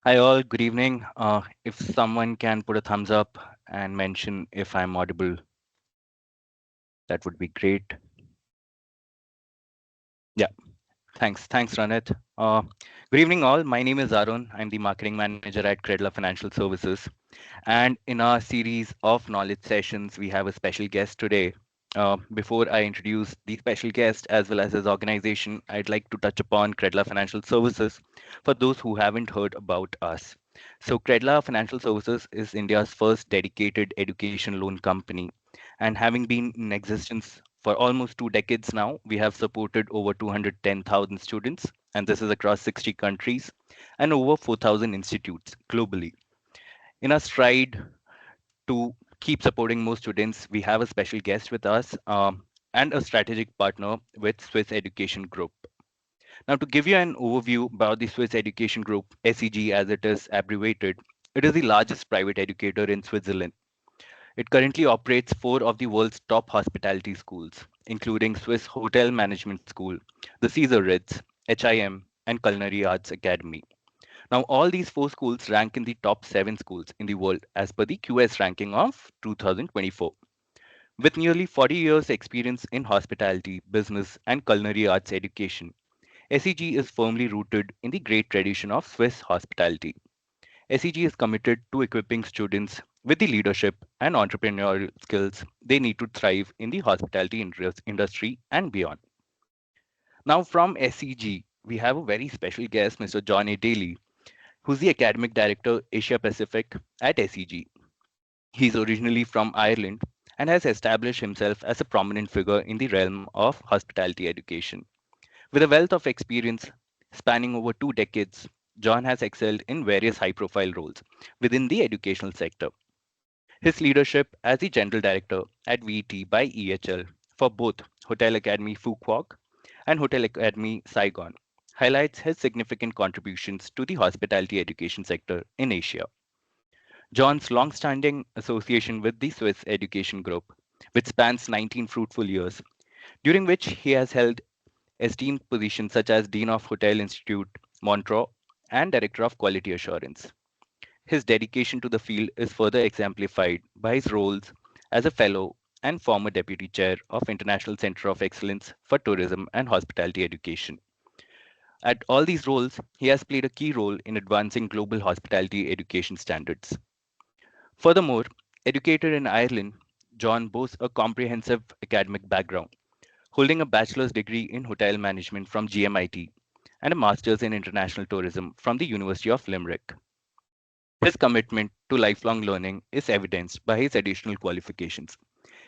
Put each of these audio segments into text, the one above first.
Hi all, good evening. If someone can put a thumbs up and mention if I'm audible, that would be great. Yeah, thanks, Ranit. Good evening all. My name is Arun. I'm the marketing manager at Credila Financial Services. And in our series of knowledge sessions, we have a special guest today. Before I introduce the special guest as well as his organization, I'd like to touch upon Credila Financial Services for those who haven't heard about us. So, Credila Financial Services is India's first dedicated education loan company. And having been in existence for almost 2 decades now, we have supported over 210,000 students, and this is across 60 countries and over 4,000 institutes globally. In our stride to keep supporting more students, we have a special guest with us and a strategic partner with Swiss Education Group. Now, to give you an overview about the Swiss Education Group, SEG as it is abbreviated, it is the largest private educator in Switzerland. It currently operates four of the world's top hospitality schools, including Swiss Hotel Management School, the Caesar Ritz, HIM, and Culinary Arts Academy. Now, all these four schools rank in the top seven schools in the world as per the QS ranking of 2024. With nearly 40 years' experience in hospitality, business, and culinary arts education, SEG is firmly rooted in the great tradition of Swiss hospitality. SEG is committed to equipping students with the leadership and entrepreneurial skills they need to thrive in the hospitality industry and beyond. Now, from SEG, we have a very special guest, Mr. John A. Daly, who's the Academic Director Asia Pacific at SEG. He's originally from Ireland and has established himself as a prominent figure in the realm of hospitality education. With a wealth of experience spanning over 2 decades, John has excelled in various high profile roles within the educational sector. His leadership as the General Director at VET by EHL for both Hotel Academy Fuquoc and Hotel Academy Saigon highlights his significant contributions to the hospitality education sector in Asia. John's long-standing association with the Swiss Education Group, which spans 19 fruitful years, during which he has held esteemed positions such as Dean of Hotel Institute, Montreux, and Director of Quality Assurance. His dedication to the field is further exemplified by his roles as a fellow and former deputy chair of International Center of Excellence for Tourism and Hospitality Education. At all these roles, he has played a key role in advancing global hospitality education standards. Furthermore, educated in Ireland, John boasts a comprehensive academic background, holding a bachelor's degree in hotel management from GMIT and a master's in international tourism from the University of Limerick. His commitment to lifelong learning is evidenced by his additional qualifications,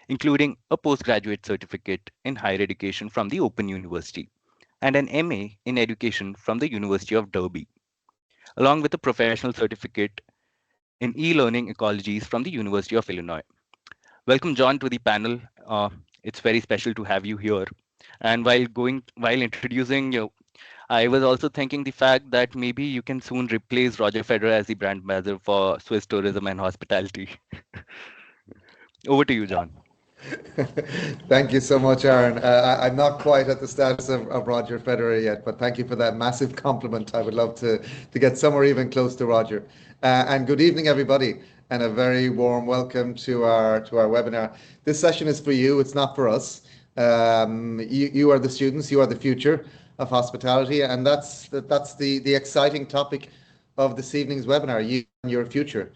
including a postgraduate certificate in higher education from the Open University and an MA in education from the University of Derby, along with a professional certificate in e-learning ecologies from the University of Illinois. Welcome, John, to the panel. It's very special to have you here. And while introducing you, I was also thinking the fact that maybe you can soon replace Roger Federer as the brand ambassador for Swiss tourism and hospitality. Over to you, John. Thank you so much, Aaron. I'm not quite at the status of Roger Federer yet, but thank you for that massive compliment. I would love to get somewhere even close to Roger. And good evening, everybody, and a very warm welcome to our webinar. This session is for you. It's not for us. You are the students. You are the future of hospitality, and that's the exciting topic of this evening's webinar. You and your future.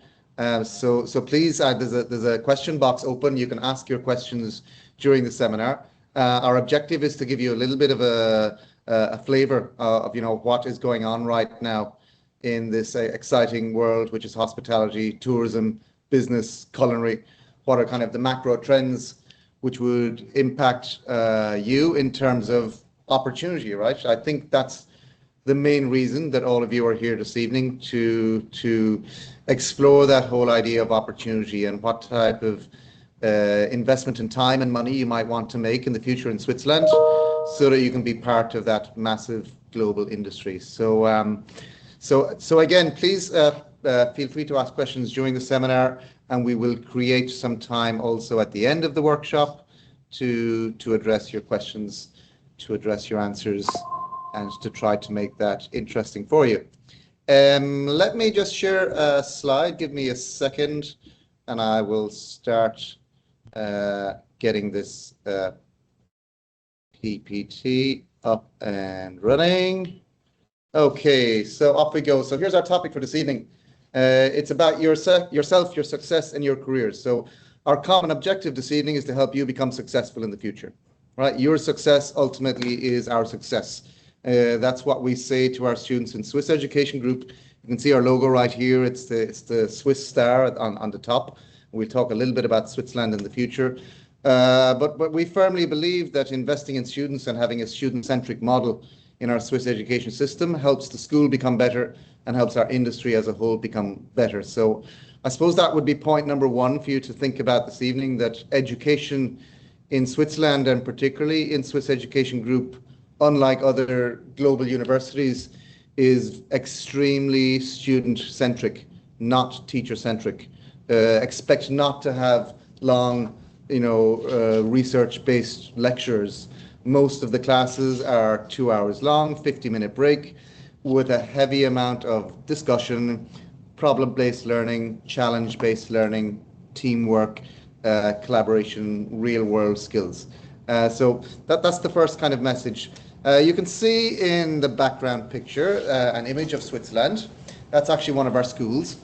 So please, there's a question box open. You can ask your questions during the seminar. Our objective is to give you a little bit of a flavor of what is going on right now in this exciting world, which is hospitality, tourism, business, culinary. What are kind of the macro trends which would impact you in terms of opportunity, right? I think that's the main reason that all of you are here this evening to explore that whole idea of opportunity and what type of investment in time and money you might want to make in the future in Switzerland so that you can be part of that massive global industry. So again, please feel free to ask questions during the seminar, and we will create some time also at the end of the workshop to address your questions, to address your answers, and to try to make that interesting for you. Let me just share a slide. Give me a second, and I will start getting this PPT up and running. Okay, so off we go. So here's our topic for this evening. It's about yourself, your success, and your careers. So our common objective this evening is to help you become successful in the future, right? Your success ultimately is our success. That's what we say to our students in Swiss Education Group. You can see our logo right here. It's the Swiss star on the top. We'll talk a little bit about Switzerland in the future. But we firmly believe that investing in students and having a student-centric model in our Swiss education system helps the school become better and helps our industry as a whole become better. So I suppose that would be point number one for you to think about this evening, that education in Switzerland, and particularly in Swiss Education Group, unlike other global universities, is extremely student-centric, not teacher-centric. Expect not to have long, research-based lectures. Most of the classes are 2 hours long, 50-minute break, with a heavy amount of discussion, problem-based learning, challenge-based learning, teamwork, collaboration, real-world skills. So that's the first kind of message. You can see in the background picture an image of Switzerland. That's actually one of our schools.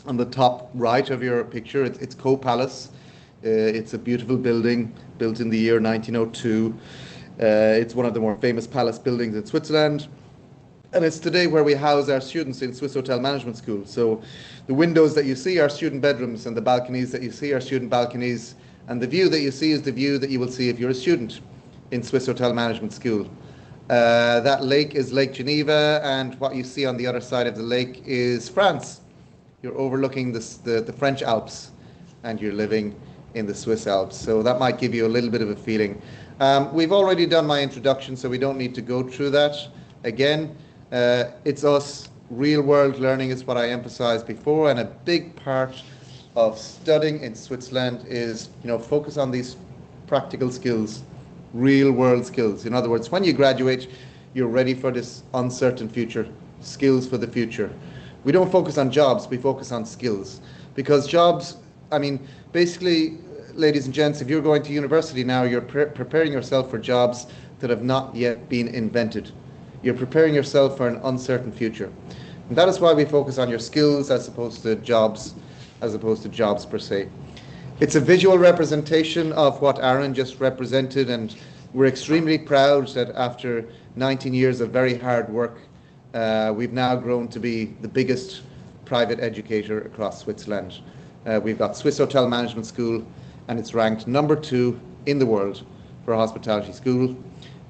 On the top right of your picture, it's Co Palace. It's a beautiful building built in the year 1902. It's one of the more famous palace buildings in Switzerland. And it's today where we house our students in Swiss Hotel Management School. So the windows that you see are student bedrooms, and the balconies that you see are student balconies. And the view that you see is the view that you will see if you're a student in Swiss Hotel Management School. That lake is Lake Geneva, and what you see on the other side of the lake is France. You're overlooking the French Alps, and you're living in the Swiss Alps. So that might give you a little bit of a feeling. We've already done my introduction, so we don't need to go through that again. It's us. Real world learning is what I emphasized before, and a big part of studying in Switzerland is, focus on these practical skills, real world skills. In other words, when you graduate, you're ready for this uncertain future, skills for the future. We don't focus on jobs, we focus on skills, because jobs, basically, ladies and gents, if you're going to university now, you're preparing yourself for jobs that have not yet been invented. You're preparing yourself for an uncertain future. And that is why we focus on your skills as opposed to jobs per se. It's a visual representation of what Aaron just represented, and we're extremely proud that after 19 years of very hard work, we've now grown to be the biggest private educator across Switzerland. We've got Swiss Hotel Management School, and it's ranked number 2 in the world for a hospitality school.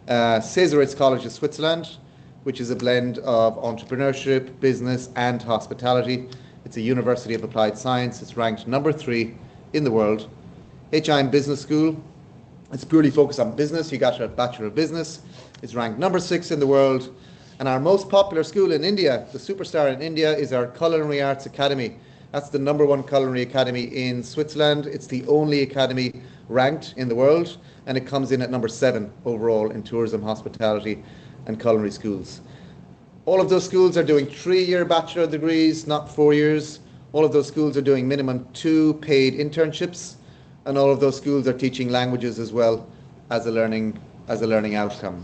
Césaritz College of Switzerland, which is a blend of entrepreneurship, business, and hospitality. It's a University of Applied Science. It's ranked number 3 in the world. HIM Business School, it's purely focused on business. You got your Bachelor of Business. It's ranked number 6 in the world. And our most popular school in India, the superstar in India, is our Culinary Arts Academy. That's the number 1 culinary academy in Switzerland. It's the only academy ranked in the world, and it comes in at number 7 overall in tourism, hospitality, and culinary schools. All of those schools are doing 3-year bachelor degrees, not 4 years. All of those schools are doing minimum 2 paid internships, and all of those schools are teaching languages as well as a learning outcome.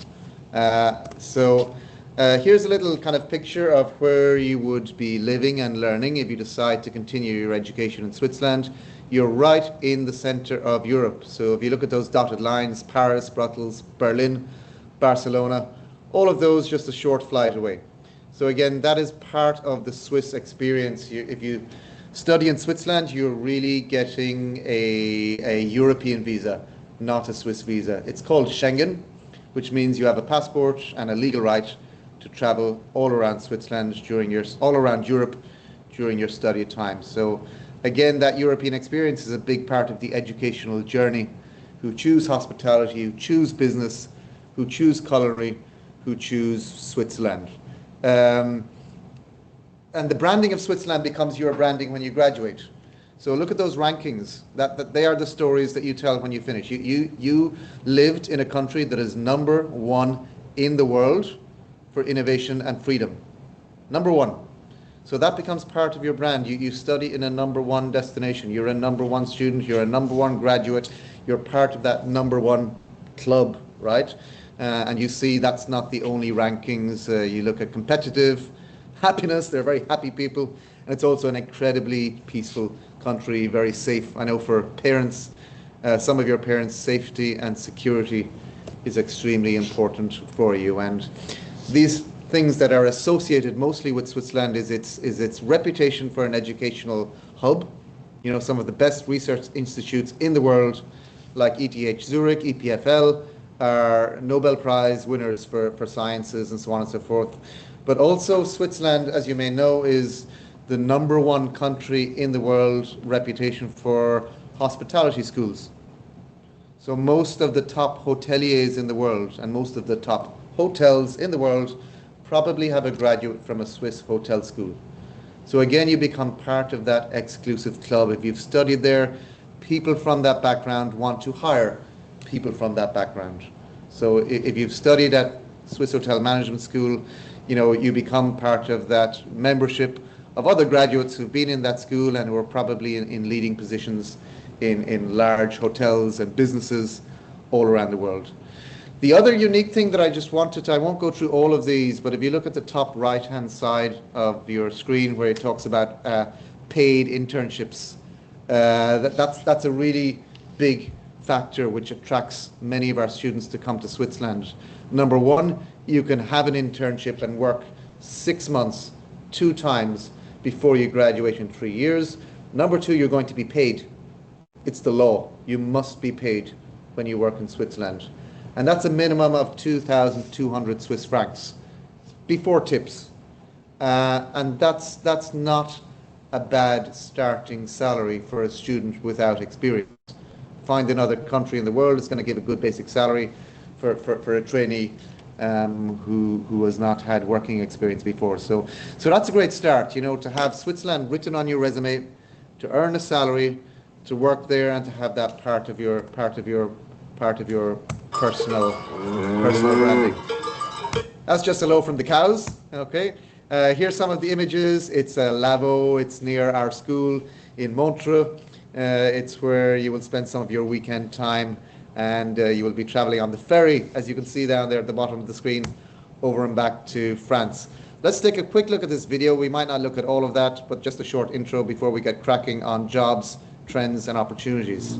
Here's a little kind of picture of where you would be living and learning if you decide to continue your education in Switzerland. You're right in the center of Europe. So if you look at those dotted lines, Paris, Brussels, Berlin, Barcelona, all of those just a short flight away. So again, that is part of the Swiss experience. If you study in Switzerland, you're really getting a European visa, not a Swiss visa. It's called Schengen, which means you have a passport and a legal right to travel all around Switzerland all around Europe during your study time. So again, that European experience is a big part of the educational journey. Who choose hospitality, who choose business, who choose culinary, who choose Switzerland. And the branding of Switzerland becomes your branding when you graduate. So look at those rankings. That they are the stories that you tell when you finish. You lived in a country that is number 1 in the world for innovation and freedom. Number 1. So that becomes part of your brand. You study in a number one destination. You're a number one student. You're a number one graduate. You're part of that number one club, right? And you see that's not the only rankings. You look at competitive happiness. They're very happy people. And it's also an incredibly peaceful country, very safe. I know for parents, some of your parents' safety and security is extremely important for you. And these things that are associated mostly with Switzerland is its reputation for an educational hub. You know, some of the best research institutes in the world, like ETH Zurich, EPFL, are Nobel Prize winners for sciences and so on and so forth. But also Switzerland, as you may know, is the number one country in the world reputation for hospitality schools. So most of the top hoteliers in the world and most of the top hotels in the world probably have a graduate from a Swiss hotel school. So again, you become part of that exclusive club. If you've studied there, people from that background want to hire people from that background. So if you've studied at Swiss Hotel Management School, you know, you become part of that membership of other graduates who've been in that school and who are probably in leading positions in large hotels and businesses all around the world. The other unique thing that I just wanted to, I won't go through all of these, but if you look at the top right-hand side of your screen where it talks about paid internships, that's a really big factor which attracts many of our students to come to Switzerland. Number one, you can have an internship and work 6 months, 2 times before you graduate in 3 years. Number two, you're going to be paid. It's the law. You must be paid when you work in Switzerland. And that's a minimum of 2,200 Swiss francs before tips. And that's not a bad starting salary for a student without experience. Find another country in the world is going to give a good basic salary for a trainee who has not had working experience before. So that's a great start, you know, to have Switzerland written on your resume, to earn a salary, to work there, and to have that part of your personal branding. That's just hello from the cows. Okay. Here's some of the images. It's a Lavo. It's near our school in Montreux. It's where you will spend some of your weekend time, and you will be traveling on the ferry, as you can see down there at the bottom of the screen, over and back to France. Let's take a quick look at this video. We might not look at all of that, but just a short intro before we get cracking on jobs, trends, and opportunities.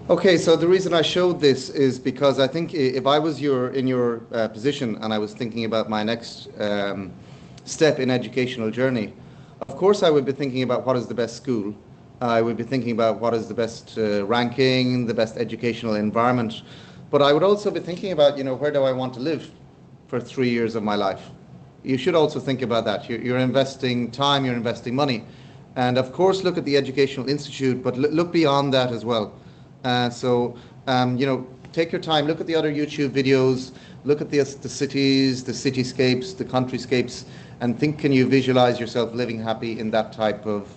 Okay, so the reason I showed this is because I think if I was in your position and I was thinking about my next step in educational journey, of course I would be thinking about what is the best school. I would be thinking about what is the best ranking, the best educational environment. But I would also be thinking about, where do I want to live for 3 years of my life? You should also think about that. You're investing time, you're investing money. And of course, look at the educational institute, but look beyond that as well. Take your time, look at the other YouTube videos, look at the cities, the cityscapes, the countryscapes, and think, can you visualize yourself living happy in that type of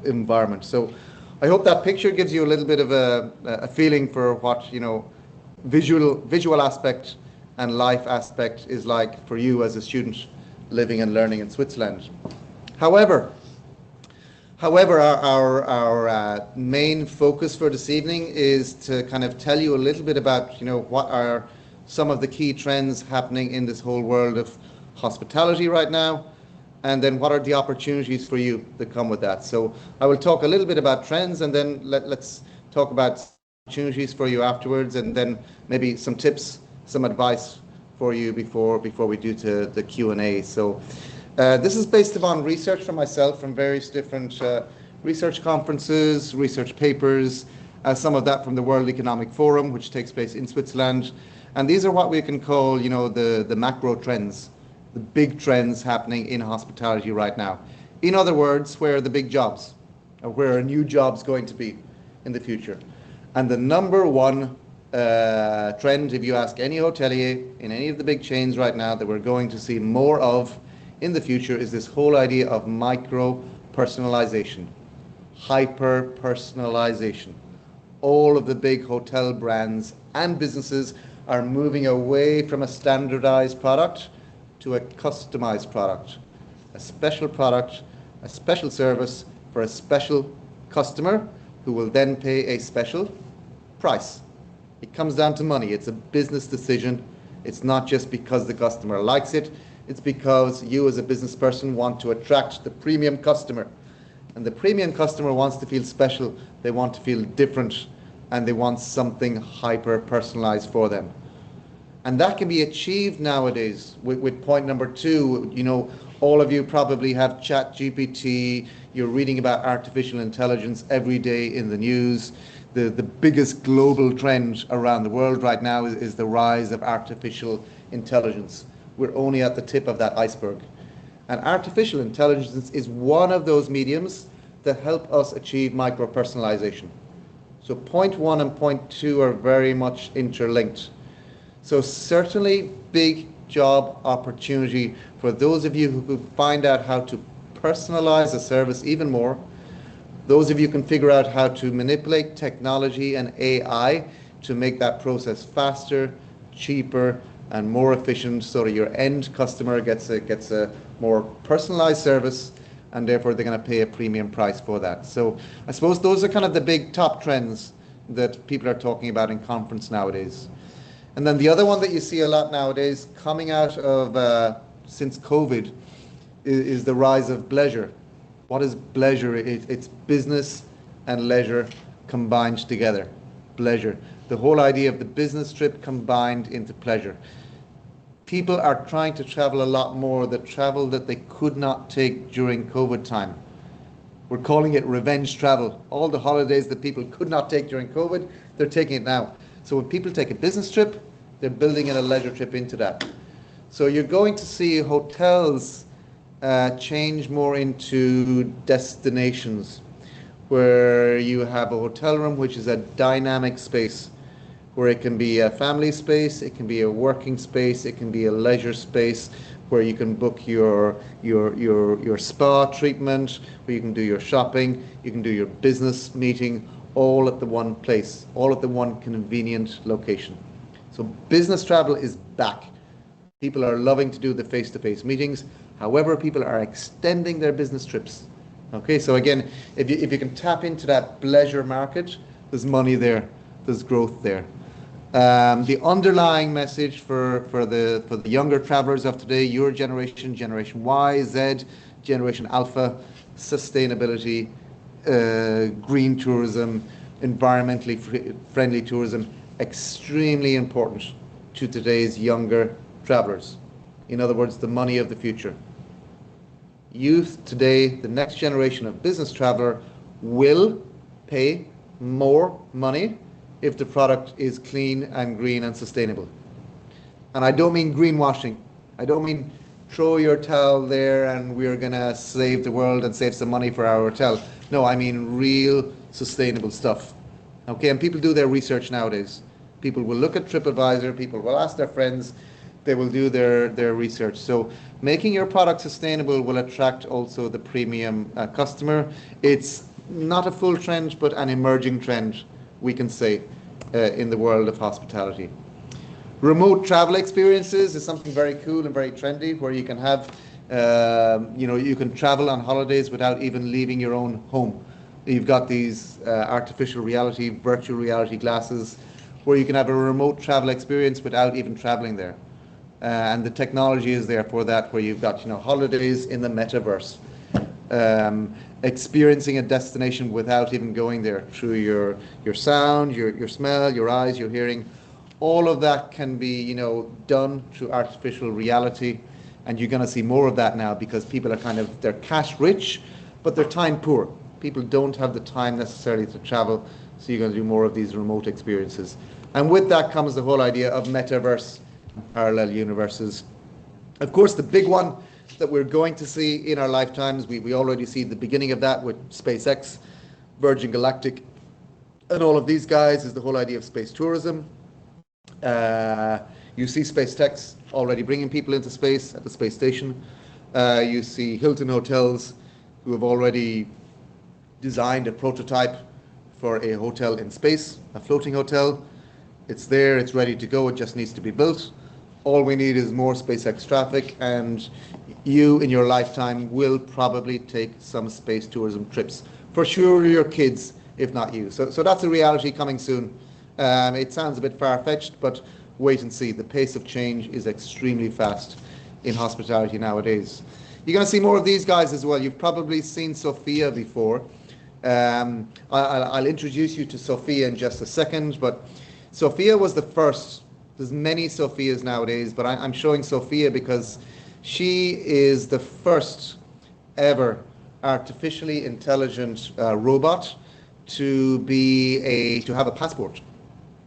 environment? So I hope that picture gives you a little bit of a feeling for what, visual aspect and life aspect is like for you as a student living and learning in Switzerland. However, our main focus for this evening is to kind of tell you a little bit about, what are some of the key trends happening in this whole world of hospitality right now, and then what are the opportunities for you that come with that. So I will talk a little bit about trends, and then let's talk about some opportunities for you afterwards, and then maybe some tips, some advice for you before we do to the Q&A. So this is based upon research from myself from various different research conferences, research papers, some of that from the World Economic Forum, which takes place in Switzerland. And these are what we can call, the macro trends, the big trends happening in hospitality right now. In other words, where are the big jobs? Or where are new jobs going to be in the future? And the number one trend, if you ask any hotelier in any of the big chains right now, that we're going to see more of in the future is this whole idea of micro personalization, hyper personalization. All of the big hotel brands and businesses are moving away from a standardized product to a customized product, a special service for a special customer who will then pay a special price. It comes down to money. It's a business decision. It's not just because the customer likes it. It's because you as a business person want to attract the premium customer. And the premium customer wants to feel special. They want to feel different. And they want something hyper personalized for them. And that can be achieved nowadays with point number two. All of you probably have ChatGPT. You're reading about artificial intelligence every day in the news. The biggest global trend around the world right now is the rise of artificial intelligence. We're only at the tip of that iceberg. And artificial intelligence is one of those mediums that help us achieve micro-personalization. So point one and point two are very much interlinked. So certainly big job opportunity for those of you who could find out how to personalize a service even more. Those of you can figure out how to manipulate technology and AI to make that process faster, cheaper, and more efficient, so that your end customer gets a more personalized service, and therefore they're going to pay a premium price for that. So I suppose those are kind of the big top trends that people are talking about in conference nowadays. And then the other one that you see a lot nowadays coming out of since COVID is the rise of bleisure. What is bleisure? It's business and leisure combined together. Bleisure. The whole idea of the business trip combined into pleasure. People are trying to travel a lot more, the travel that they could not take during COVID time. We're calling it revenge travel. All the holidays that people could not take during COVID, they're taking it now. So when people take a business trip, they're building in a leisure trip into that. So you're going to see hotels change more into destinations, where you have a hotel room which is a dynamic space, where it can be a family space, it can be a working space, it can be a leisure space, where you can book your spa treatment, where you can do your shopping, you can do your business meeting, all at the one place, all at the one convenient location. So business travel is back. People are loving to do the face-to-face meetings. However, people are extending their business trips. Okay, so again, if you can tap into that pleasure market, there's money there, there's growth there. The underlying message for the younger travelers of today, your generation, Generation Y, Z, Generation Alpha, sustainability, green tourism, environmentally friendly tourism, extremely important to today's younger travelers. In other words, the money of the future. Youth today, the next generation of business traveler, will pay more money if the product is clean and green and sustainable. And I don't mean greenwashing. I don't mean throw your towel there and we're going to save the world and save some money for our hotel. No, I mean real sustainable stuff. Okay, and people do their research nowadays. People will look at TripAdvisor, people will ask their friends, they will do their research. So making your product sustainable will attract also the premium customer. It's not a full trend, but an emerging trend, we can say, in the world of hospitality. Remote travel experiences is something very cool and very trendy, where you can have, you can travel on holidays without even leaving your own home. You've got these artificial reality, virtual reality glasses, where you can have a remote travel experience without even traveling there. And the technology is there for that, where you've got, holidays in the metaverse. Experiencing a destination without even going there, through your sound, your smell, your eyes, your hearing. All of that can be, done through artificial reality, and you're going to see more of that now, because people are they're cash rich, but they're time poor. People don't have the time necessarily to travel, so you're going to do more of these remote experiences. And with that comes the whole idea of metaverse, parallel universes. Of course, the big one that we're going to see in our lifetimes, we already see the beginning of that with SpaceX, Virgin Galactic, and all of these guys, is the whole idea of space tourism. You see SpaceX already bringing people into space at the space station. You see Hilton hotels who have already designed a prototype for a hotel in space, a floating hotel. It's there, it's ready to go, it just needs to be built. All we need is more SpaceX traffic, and you in your lifetime will probably take some space tourism trips. For sure your kids, if not you. So that's a reality coming soon. It sounds a bit far-fetched, but wait and see. The pace of change is extremely fast in hospitality nowadays. You're going to see more of these guys as well. You've probably seen Sophia before. I'll introduce you to Sophia in just a second, but Sophia was the first. There's many Sophias nowadays, but I'm showing Sophia because she is the first ever artificially intelligent robot to have a passport.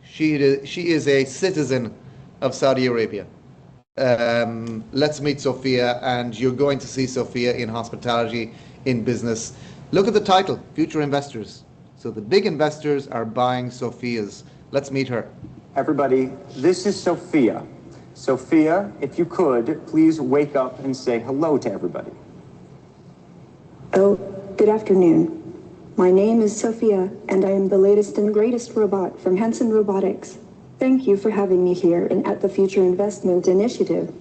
She is a citizen of Saudi Arabia. Let's meet Sophia, and you're going to see Sophia in hospitality, in business. Look at the title, Future Investors. So the big investors are buying Sophias. Let's meet her. Everybody, this is Sophia. Sophia, if you could, please wake up and say hello to everybody. Oh, good afternoon. My name is Sophia, and I am the latest and greatest robot from Hanson Robotics. Thank you for having me here and at the Future Investment Initiative.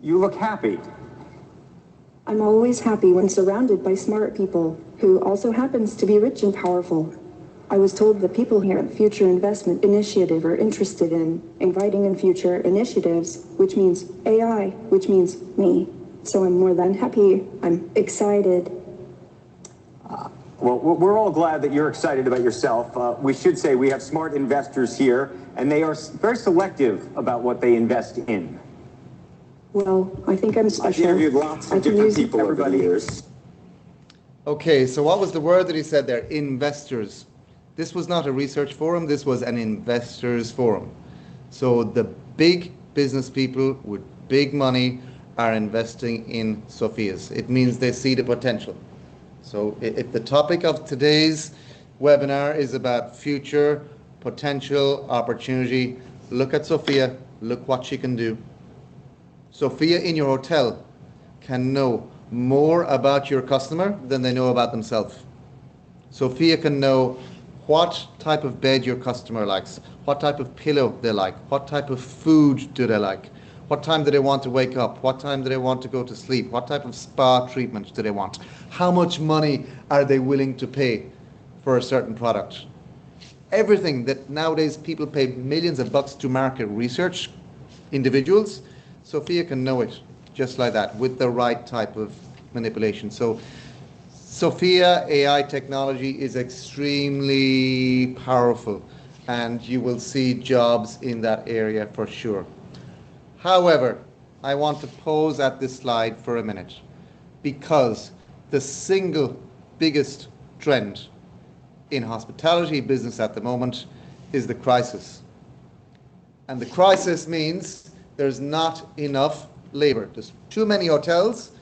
You look happy. I'm always happy when surrounded by smart people who also happens to be rich and powerful. I was told that people here at the Future Investment Initiative are interested in inviting in future initiatives, which means AI, which means me. So I'm more than happy. I'm excited. Well, we're all glad that you're excited about yourself. We should say we have smart investors here, and they are very selective about what they invest in. Well, I think I'm special. I've interviewed lots of different people over the years. Okay, so what was the word that he said there? Investors. This was not a research forum, this was an investors forum. So the big business people with big money are investing in Sophias. It means they see the potential. So if the topic of today's webinar is about future, potential, opportunity, look at Sophia, look what she can do. Sophia in your hotel can know more about your customer than they know about themselves. Sophia can know what type of bed your customer likes, what type of pillow they like, what type of food do they like, what time do they want to wake up, what time do they want to go to sleep, what type of spa treatment do they want, how much money are they willing to pay for a certain product. Everything that nowadays people pay millions of bucks to market research, individuals, Sophia can know it just like that with the right type of manipulation. So Sophia AI technology is extremely powerful, and you will see jobs in that area for sure. However, I want to pause at this slide for a minute, because the single biggest trend in hospitality business at the moment is the crisis. And the crisis means there's not enough labor. There's too many hotels,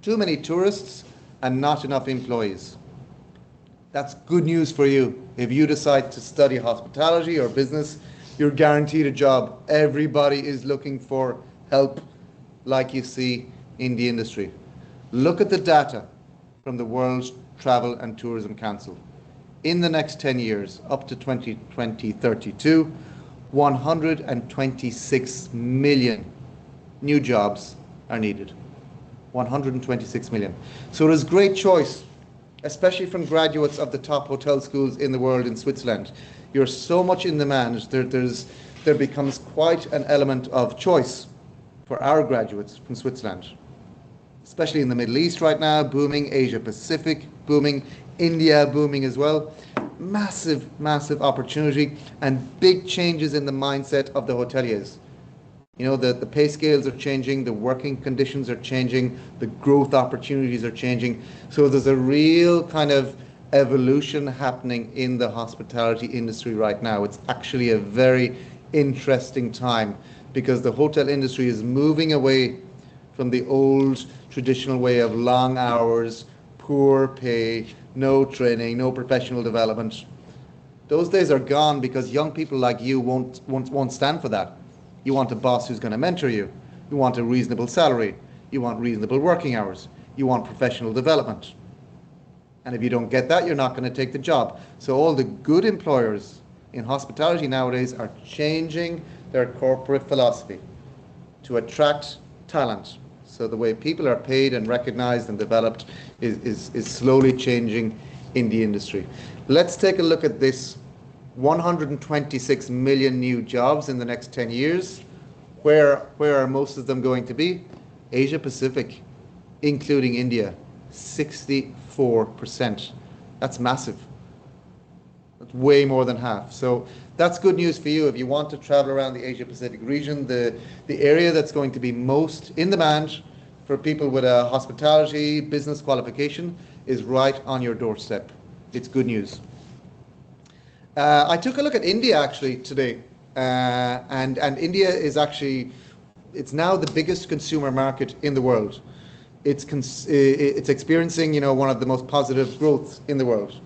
too many tourists, and not enough employees. That's good news for you. If you decide to study hospitality or business, you're guaranteed a job. Everybody is looking for help, like you see in the industry. Look at the data from the World Travel and Tourism Council. In the next 10 years, up to 2032, 126 million new jobs are needed. 126 million. So there's great choice, especially from graduates of the top hotel schools in the world in Switzerland. You're so much in demand, there becomes quite an element of choice for our graduates from Switzerland, especially in the Middle East right now, booming, Asia Pacific booming, India booming as well. Massive, massive opportunity and big changes in the mindset of the hoteliers. You know, the pay scales are changing, the working conditions are changing, the growth opportunities are changing. So there's a real kind of evolution happening in the hospitality industry right now. It's actually a very interesting time, because the hotel industry is moving away from the old traditional way of long hours, poor pay, no training, no professional development. Those days are gone, because young people like you won't stand for that. You want a boss who's going to mentor you. You want a reasonable salary. You want reasonable working hours. You want professional development. And if you don't get that, you're not going to take the job. So all the good employers in hospitality nowadays are changing their corporate philosophy to attract talent. So the way people are paid and recognized and developed is slowly changing in the industry. Let's take a look at this. 126 million new jobs in the next 10 years. Where are most of them going to be? Asia Pacific, including India, 64%. That's massive. That's way more than half. So that's good news for you if you want to travel around the Asia Pacific region. The area that's going to be most in demand for people with a hospitality business qualification is right on your doorstep. It's good news. I took a look at India actually today, and India is actually, it's now the biggest consumer market in the world. It's experiencing, you know, one of the most positive growths in the world.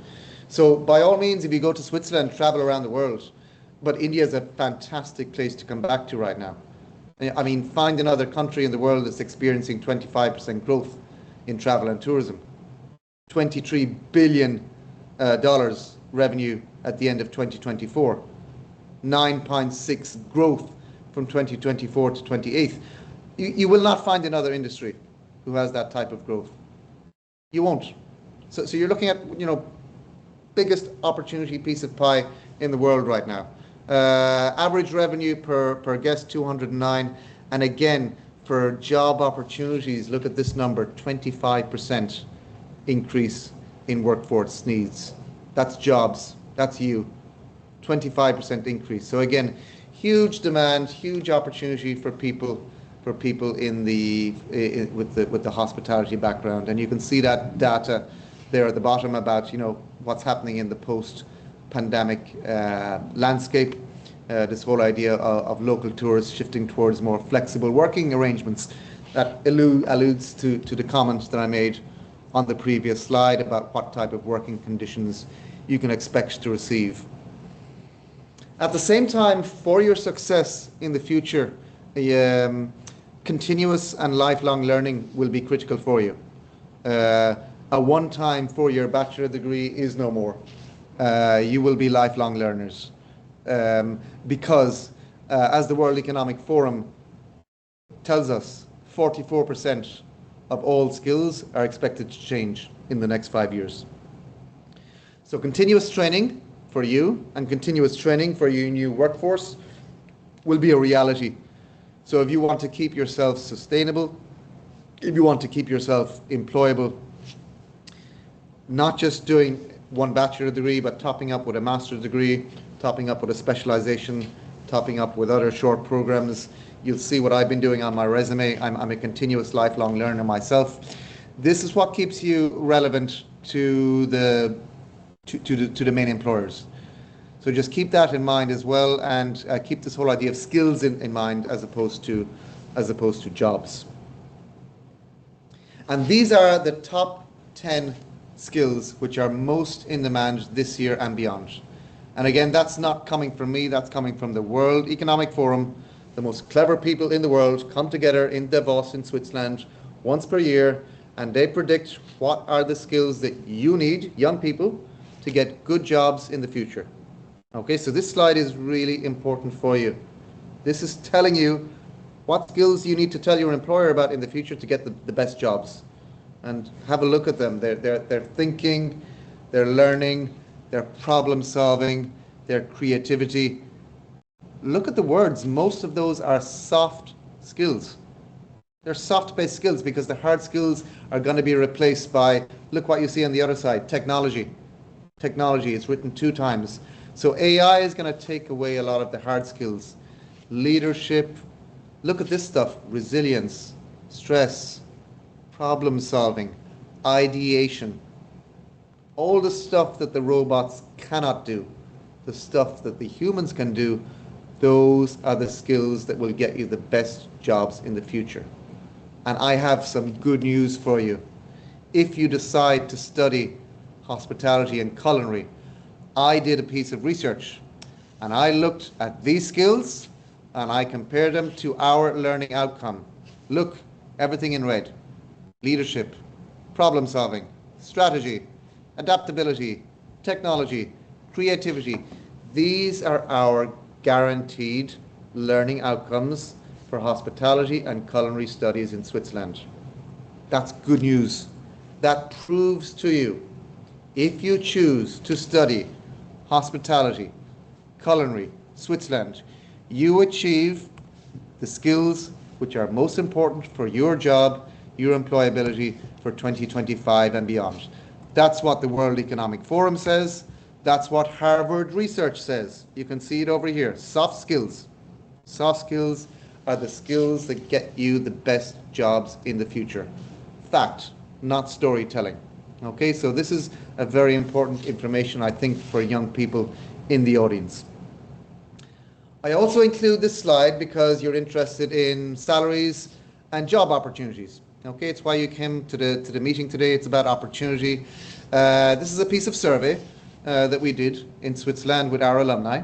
So by all means, if you go to Switzerland, travel around the world, but India is a fantastic place to come back to right now. I mean, find another country in the world that's experiencing 25% growth in travel and tourism. $23 billion revenue at the end of 2024, 9.6 growth from 2024 to 28. You will not find another industry who has that type of growth. You won't. So you're looking at, you know, biggest opportunity piece of pie in the world right now. Average revenue per guest 209, and again for job opportunities, look at this number, 25% increase in workforce needs. That's jobs. That's you. 25% increase. So again, huge demand, huge opportunity for people in with the hospitality background. And you can see that data there at the bottom about, you know, what's happening in the post-pandemic landscape. This whole idea of local tourists shifting towards more flexible working arrangements, that alludes to the comments that I made on the previous slide about what type of working conditions you can expect to receive. At the same time, for your success in the future, continuous and lifelong learning will be critical for you. A one-time four-year bachelor degree is no more. You will be lifelong learners, because as the World Economic Forum tells us, 44% of all skills are expected to change in the next 5 years. So continuous training for you and continuous training for your new workforce will be a reality. So if you want to keep yourself sustainable, if you want to keep yourself employable, not just doing one bachelor degree, but topping up with a master's degree, topping up with a specialization, topping up with other short programs. You'll see what I've been doing on my resume. I'm a continuous lifelong learner myself. This is what keeps you relevant to the main employers. So just keep that in mind as well, and keep this whole idea of skills in mind as opposed to jobs. And these are the top 10 skills which are most in demand this year and beyond. And again, that's not coming from me, that's coming from the World Economic Forum. The most clever people in the world come together in Davos in Switzerland once per year, and they predict what are the skills that you need, young people, to get good jobs in the future. Okay, so this slide is really important for you. This is telling you what skills you need to tell your employer about in the future to get the best jobs. And have a look at them. They're thinking, they're learning, they're problem solving, their creativity. Look at the words. Most of those are soft skills. They're soft-based skills because the hard skills are going to be replaced by, look what you see on the other side, technology. Technology, it's written 2 times. So AI is going to take away a lot of the hard skills. Leadership, look at this stuff, resilience, stress, problem solving, ideation. All the stuff that the robots cannot do, the stuff that the humans can do, those are the skills that will get you the best jobs in the future. And I have some good news for you. If you decide to study hospitality and culinary, I did a piece of research and I looked at these skills and I compared them to our learning outcome. Look, everything in red. Leadership, problem solving, strategy, adaptability, technology, creativity. These are our guaranteed learning outcomes for hospitality and culinary studies in Switzerland. That's good news. That proves to you, if you choose to study hospitality, culinary, Switzerland, you achieve the skills which are most important for your job, your employability for 2025 and beyond. That's what the World Economic Forum says. That's what Harvard research says. You can see it over here. Soft skills. Soft skills are the skills that get you the best jobs in the future. Fact, not storytelling. Okay, so this is a very important information, I think, for young people in the audience. I also include this slide because you're interested in salaries and job opportunities. Okay, it's why you came to the meeting today. It's about opportunity. This is a piece of survey that we did in Switzerland with our alumni.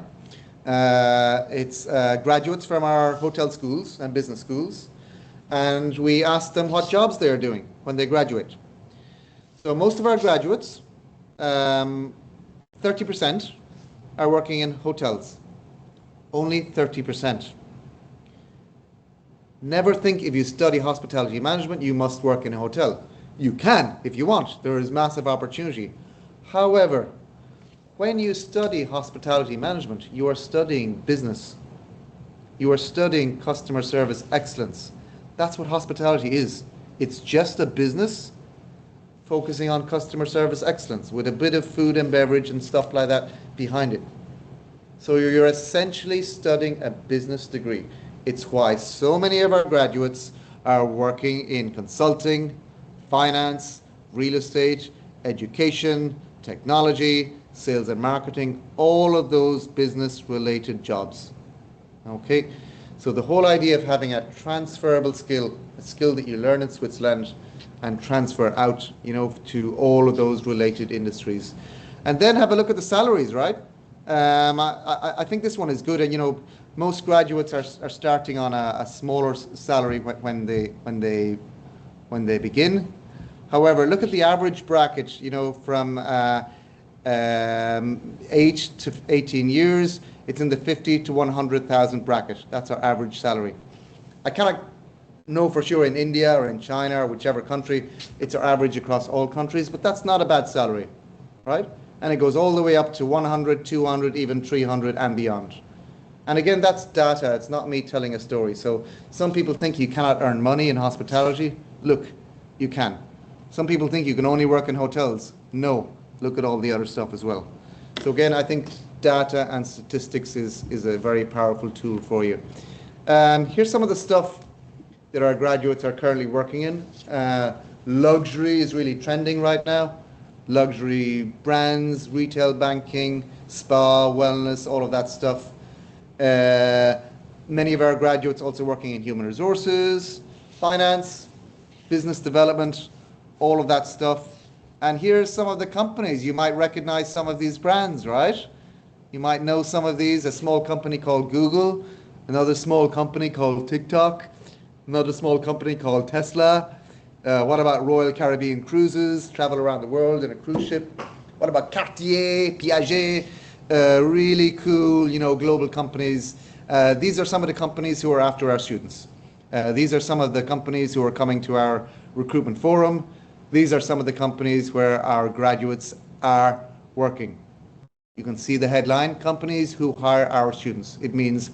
It's graduates from our hotel schools and business schools, and we asked them what jobs they are doing when they graduate. So most of our graduates, 30% are working in hotels. Only 30%. Never think if you study hospitality management, you must work in a hotel. You can if you want. There is massive opportunity. However, when you study hospitality management, you are studying business. You are studying customer service excellence. That's what hospitality is. It's just a business focusing on customer service excellence with a bit of food and beverage and stuff like that behind it. So you're essentially studying a business degree. It's why so many of our graduates are working in consulting, finance, real estate, education, technology, sales and marketing, all of those business-related jobs. Okay, so the whole idea of having a transferable skill, a skill that you learn in Switzerland and transfer out, to all of those related industries. And then have a look at the salaries, right? I think this one is good, and most graduates are starting on a smaller salary when they begin. However, look at the average bracket, from 8 to 18 years, it's in the 50 to 100,000 bracket. That's our average salary. I cannot know for sure in India or in China or whichever country, it's our average across all countries, but that's not a bad salary, right? And it goes all the way up to 100, 200, even 300 and beyond. And again, that's data. It's not me telling a story. So some people think you cannot earn money in hospitality. Look, you can. Some people think you can only work in hotels. No, look at all the other stuff as well. So again, I think data and statistics is a very powerful tool for you. Here's some of the stuff that our graduates are currently working in. Luxury is really trending right now. Luxury brands, retail banking, spa, wellness, all of that stuff. Many of our graduates also working in human resources, finance, business development, all of that stuff. And here's some of the companies. You might recognize some of these brands, right? You might know some of these. A small company called Google, another small company called TikTok, another small company called Tesla. What about Royal Caribbean Cruises, travel around the world in a cruise ship? What about Cartier, Piaget, really cool, global companies. These are some of the companies who are after our students. These are some of the companies who are coming to our recruitment forum. These are some of the companies where our graduates are working. You can see the headline, companies who hire our students. It means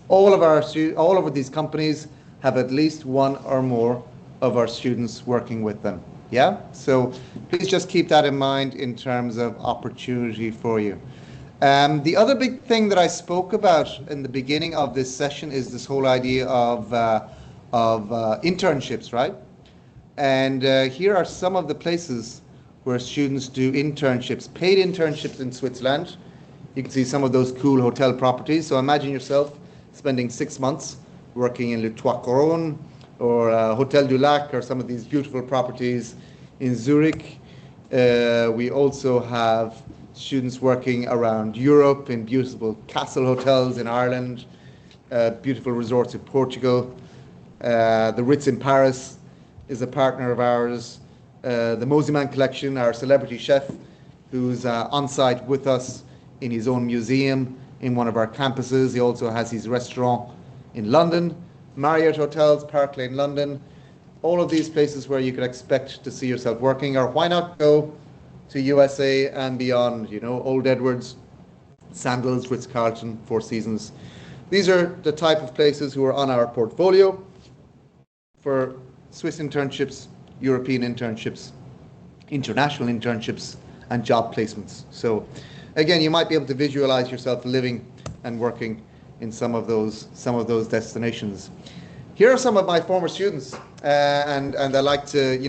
all of these companies have at least one or more of our students working with them. Yeah? So please just keep that in mind in terms of opportunity for you. The other big thing that I spoke about in the beginning of this session is this whole idea of internships, right? And here are some of the places where students do internships, paid internships in Switzerland. You can see some of those cool hotel properties. So imagine yourself spending 6 months working in Le Trois Couronnes or Hotel du Lac or some of these beautiful properties in Zurich. We also have students working around Europe in beautiful castle hotels in Ireland, beautiful resorts in Portugal. The Ritz in Paris is a partner of ours. The Mosiman Collection, our celebrity chef, who's on site with us in his own museum in one of our campuses. He also has his restaurant in London. Marriott Hotels, Park Lane, London. All of these places where you could expect to see yourself working, or why not go to USA and beyond, Old Edwards, Sandals, Ritz-Carlton, Four Seasons. These are the type of places who are on our portfolio for Swiss internships, European internships, international internships, and job placements. So again, you might be able to visualize yourself living and working in some of those destinations. Here are some of my former students, and I like to,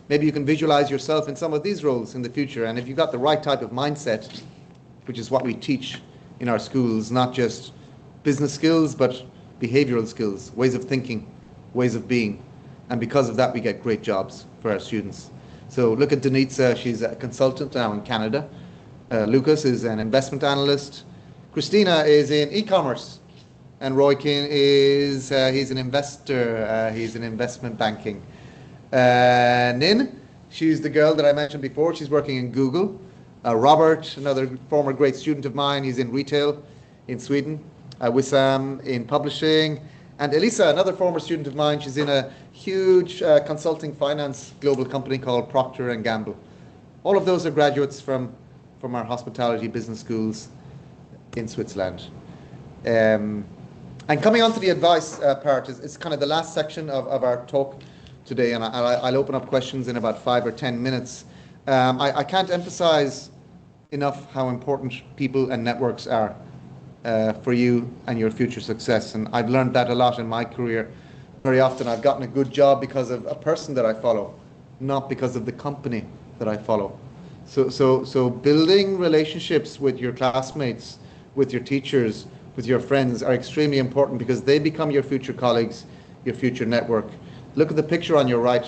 maybe you can visualize yourself in some of these roles in the future. And if you've got the right type of mindset, which is what we teach in our schools, not just business skills, but behavioral skills, ways of thinking, ways of being. And because of that, we get great jobs for our students. So look at Denitza, she's a consultant now in Canada. Lucas is an investment analyst. Christina is in e-commerce. And Roykin is, he's an investor, he's in investment banking. Nin, she's the girl that I mentioned before, she's working in Google. Robert, another former great student of mine, he's in retail in Sweden. Wissam in publishing. And Elisa, another former student of mine, she's in a huge consulting finance global company called Procter & Gamble. All of those are graduates from our hospitality business schools in Switzerland. And coming on to the advice part, is kind of the last section of our talk today, and I'll open up questions in about 5 or 10 minutes. I can't emphasize enough how important people and networks are for you and your future success. And I've learned that a lot in my career. Very often I've gotten a good job because of a person that I follow, not because of the company that I follow. So building relationships with your classmates, with your teachers, with your friends are extremely important because they become your future colleagues, your future network. Look at the picture on your right.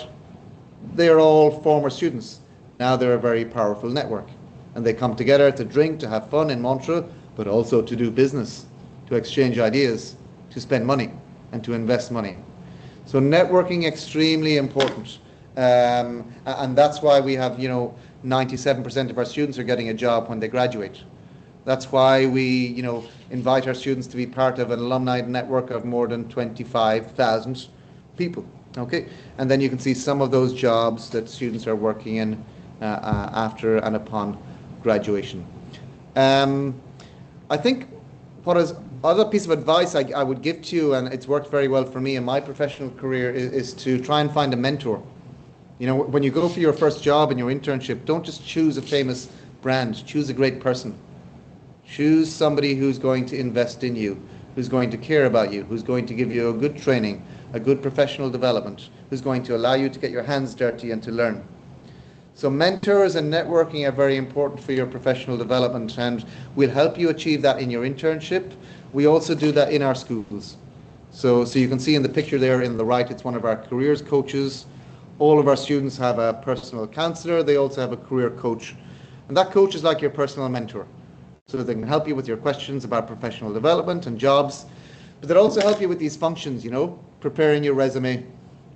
They're all former students. Now they're a very powerful network. And they come together to drink, to have fun in Montreux, but also to do business, to exchange ideas, to spend money, and to invest money. So networking extremely important. And that's why we have, 97% of our students are getting a job when they graduate. That's why we, invite our students to be part of an alumni network of more than 25,000 people. Okay, and then you can see some of those jobs that students are working in after and upon graduation. I think what is other piece of advice I would give to you, and it's worked very well for me in my professional career, is to try and find a mentor. You know, when you go for your first job and your internship, don't just choose a famous brand, choose a great person. Choose somebody who's going to invest in you, who's going to care about you, who's going to give you a good training, a good professional development, who's going to allow you to get your hands dirty and to learn. So mentors and networking are very important for your professional development, and we'll help you achieve that in your internship. We also do that in our schools. So you can see in the picture there in the right, it's one of our careers coaches. All of our students have a personal counselor. They also have a career coach. And that coach is like your personal mentor. So they can help you with your questions about professional development and jobs. But they'll also help you with these functions, you know, preparing your resume,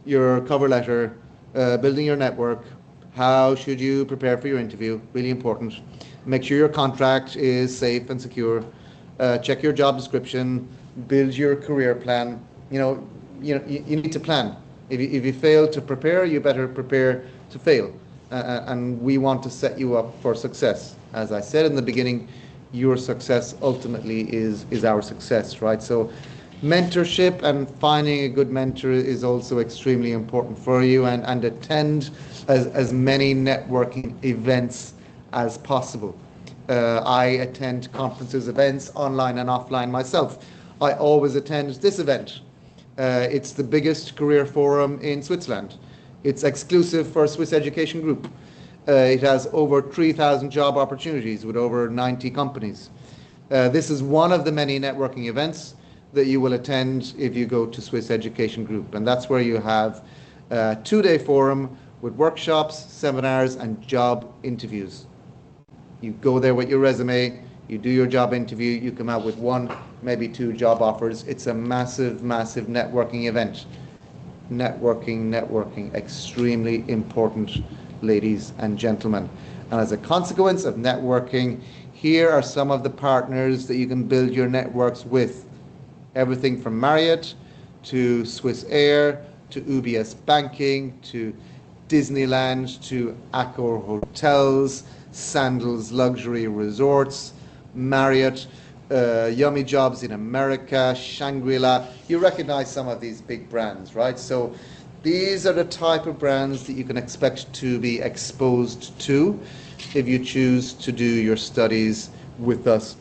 your cover letter, building your network. How should you prepare for your interview? Really important. Make sure your contract is safe and secure. Check your job description. Build your career plan. You need to plan. If you fail to prepare, you better prepare to fail. And we want to set you up for success. As I said in the beginning, your success ultimately is our success, right? So mentorship and finding a good mentor is also extremely important for you, and attend as many networking events as possible. I attend conferences, events, online and offline myself. I always attend this event. It's the biggest career forum in Switzerland. It's exclusive for Swiss Education Group. It has over 3,000 job opportunities with over 90 companies. This is one of the many networking events that you will attend if you go to Swiss Education Group. And that's where you have a 2-day forum with workshops, seminars, and job interviews. You go there with your resume, you do your job interview, you come out with 1, maybe 2 job offers. It's a massive, massive networking event. Networking, extremely important, ladies and gentlemen. And as a consequence of networking, here are some of the partners that you can build your networks with. Everything from Marriott to Swiss Air to UBS Banking to Disneyland to Accor Hotels, Sandals Luxury Resorts, Marriott, Yummy Jobs in America, Shangri-La. You recognize some of these big brands, right? So these are the type of brands that you can expect to be exposed to if you choose to do your studies with us.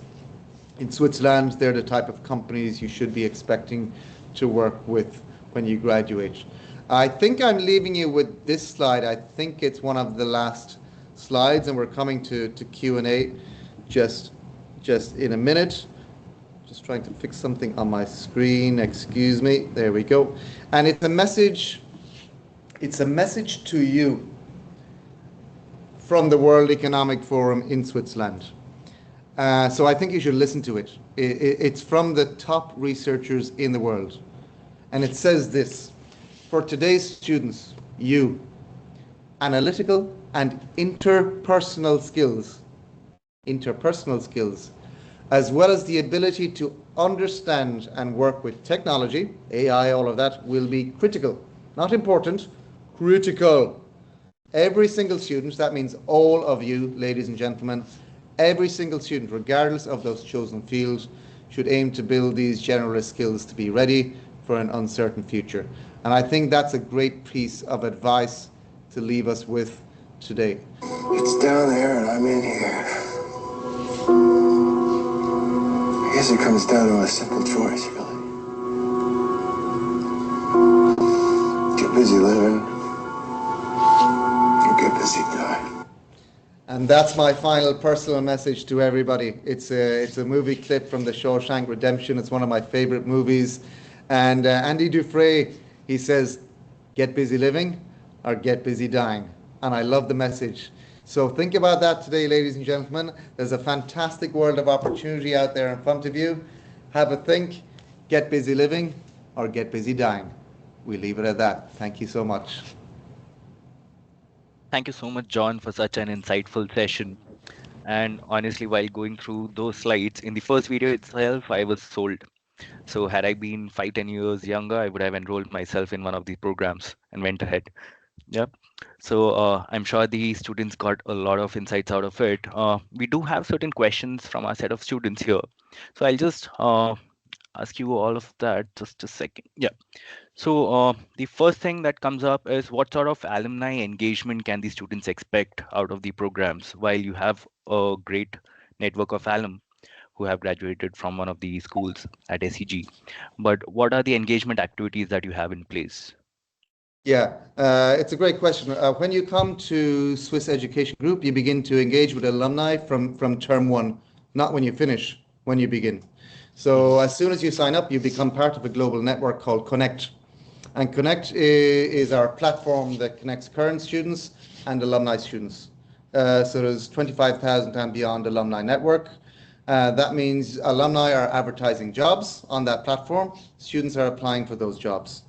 In Switzerland, they're the type of companies you should be expecting to work with when you graduate. I think I'm leaving you with this slide. I think it's one of the last slides, and we're coming to Q&A just in a minute. Just trying to fix something on my screen. Excuse me. There we go. And it's a message to you from the World Economic Forum in Switzerland. So I think you should listen to it. It's from the top researchers in the world. And it says this: for today's students, you, analytical and interpersonal skills, as well as the ability to understand and work with technology, AI, all of that, will be critical. Not important, critical. Every single student, that means all of you, ladies and gentlemen, every single student, regardless of those chosen fields, should aim to build these generalist skills to be ready for an uncertain future. And I think that's a great piece of advice to leave us with today. It's down there and I'm in here. I guess it comes down to a simple choice, really. Get busy living, or get busy dying. And that's my final personal message to everybody. It's a movie clip from The Shawshank Redemption. It's one of my favorite movies. And Andy Dufresne, he says, get busy living or get busy dying. And I love the message. So think about that today, ladies and gentlemen. There's a fantastic world of opportunity out there in front of you. Have a think, get busy living or get busy dying. We leave it at that. Thank you so much. Thank you so much, John, for such an insightful session. And honestly, while going through those slides, in the first video itself, I was sold. So had I been 5, 10 years younger, I would have enrolled myself in one of the programs and went ahead. Yeah. So I'm sure the students got a lot of insights out of it. We do have certain questions from our set of students here. So I'll just ask you all of that. Just a second. Yeah. So, the first thing that comes up is what sort of alumni engagement can the students expect out of the programs? While you have a great network of alum who have graduated from one of the schools at SEG, but what are the engagement activities that you have in place? Yeah, it's a great question. When you come to Swiss Education Group, you begin to engage with alumni from term one, not when you finish, when you begin. Mhm. So as soon as you sign up, you become part of a global network called Connect. And Connect is our platform that connects current students and alumni students. So there's 25,000 and beyond alumni network. That means alumni are advertising jobs on that platform. Students are applying for those jobs.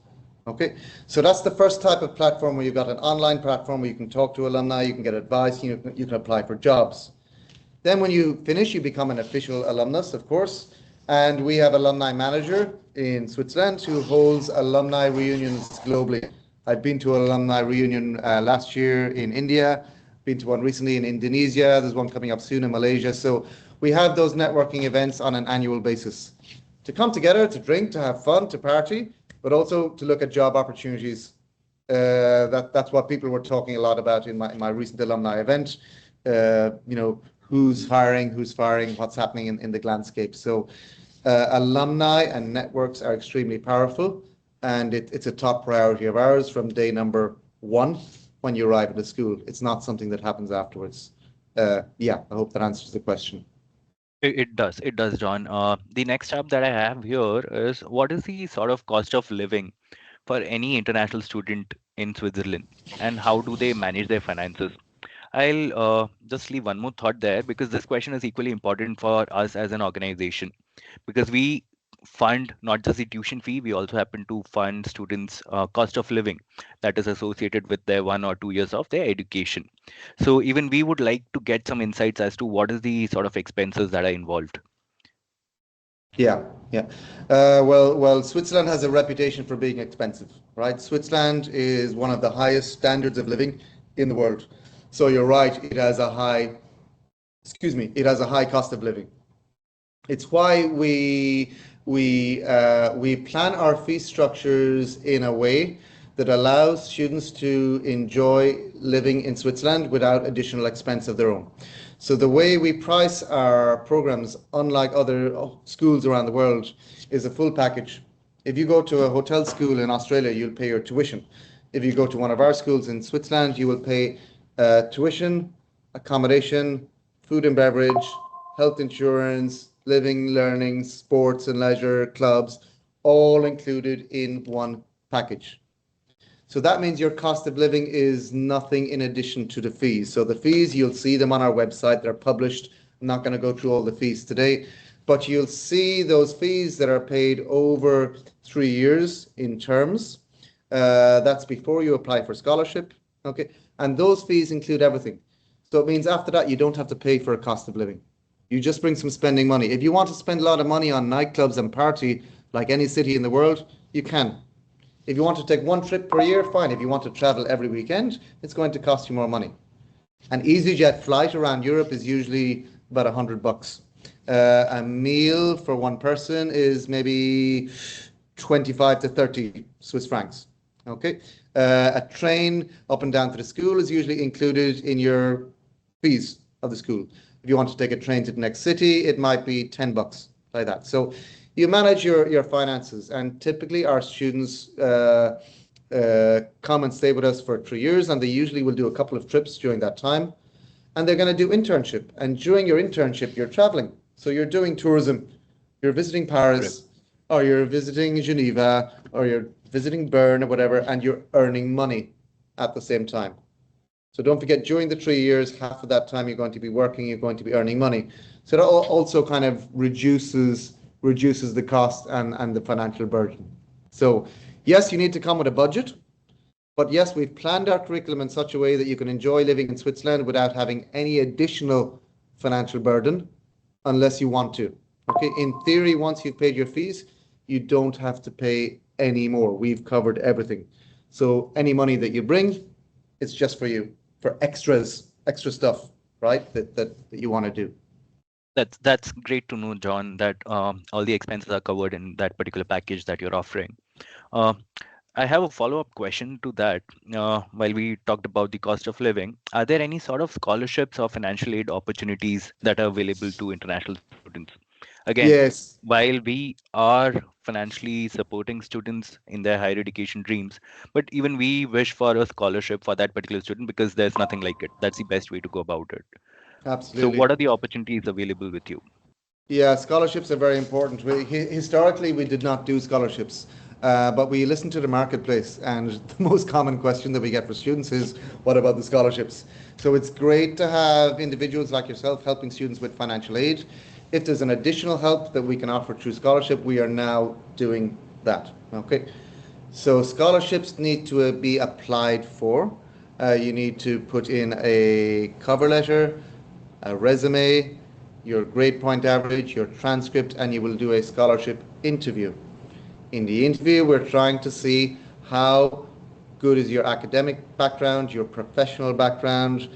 Okay, so that's the first type of platform where you've got an online platform where you can talk to alumni, you can get advice, you can apply for jobs. Then when you finish, you become an official alumnus, of course. And we have alumni manager in Switzerland who holds alumni reunions globally. I've been to an alumni reunion last year in India, been to one recently in Indonesia. There's one coming up soon in Malaysia. So we have those networking events on an annual basis to come together, to drink, to have fun, to party, but also to look at job opportunities. That's what people were talking a lot about in my recent alumni event. Who's hiring, who's firing, what's happening in the landscape. So alumni and networks are extremely powerful, and it's a top priority of ours from day number one when you arrive at the school. It's not something that happens afterwards. Yeah, I hope that answers the question. It does, John. The next tab that I have here is what is the sort of cost of living for any international student in Switzerland, and how do they manage their finances? I'll just leave one more thought there because this question is equally important for us as an organization because we fund not just the tuition fee, we also happen to fund students' cost of living that is associated with their 1 or 2 years of their education. So even we would like to get some insights as to what is the sort of expenses that are involved. Yeah, yeah. Well, Switzerland has a reputation for being expensive, right? Switzerland is one of the highest standards of living in the world. So you're right, it has a high cost of living. It's why we plan our fee structures in a way that allows students to enjoy living in Switzerland without additional expense of their own. So the way we price our programs, unlike other schools around the world, is a full package. If you go to a hotel school in Australia, you'll pay your tuition. If you go to one of our schools in Switzerland, you will pay tuition, accommodation, food and beverage, health insurance, living, learning, sports and leisure, clubs, all included in one package. So that means your cost of living is nothing in addition to the fees. So the fees, you'll see them on our website. They're published. I'm not going to go through all the fees today, but you'll see those fees that are paid over 3 years in terms. That's before you apply for scholarship. Okay. And those fees include everything. So it means after that, you don't have to pay for a cost of living. You just bring some spending money. If you want to spend a lot of money on nightclubs and party, like any city in the world, you can. If you want to take one trip per year, fine. If you want to travel every weekend, it's going to cost you more money. An EasyJet flight around Europe is usually about $100. A meal for one person is maybe 25 to 30 Swiss francs. Okay. A train up and down to the school is usually included in your fees of the school. If you want to take a train to the next city, it might be $10 like that. So you manage your finances, and typically our students come and stay with us for 3 years, and they usually will do a couple of trips during that time, and they're going to do internship. And during your internship, you're traveling, so you're doing tourism, you're visiting Correct. Paris, or you're visiting Geneva, or you're visiting Bern or whatever, and you're earning money at the same time. So don't forget, during the 3 years, half of that time you're going to be working, you're going to be earning money. So that also kind of reduces the cost and the financial burden. So yes, you need to come with a budget, but yes, we've planned our curriculum in such a way that you can enjoy living in Switzerland without having any additional financial burden unless you want to. Okay, in theory, once you've paid your fees, you don't have to pay any more. We've covered everything. So any money that you bring, it's just for you, for extra stuff, right? That you want to do. That's great to know, John, that all the expenses are covered in that particular package that you're offering. Uh, I have a follow-up question to that. While we talked about the cost of living, are there any sort of scholarships or financial aid opportunities that are available to international students? Again, Yes, while we are financially supporting students in their higher education dreams, but even we wish for a scholarship for that particular student because there's nothing like it. That's the best way to go about it. So, absolutely. what are the opportunities available with you? Yeah, scholarships are very important. Historically, we did not do scholarships, but we listened to the marketplace, and the most common question that we get for students is, "What about the scholarships?" So it's great to have individuals like yourself helping students with financial aid. If there's an additional help that we can offer through scholarship, we are now doing that. Okay, so scholarships need to be applied for. You need to put in a cover letter, a resume, your grade point average, your transcript, and you will do a scholarship interview. In the interview, we're trying to see how good is your academic background, your professional background,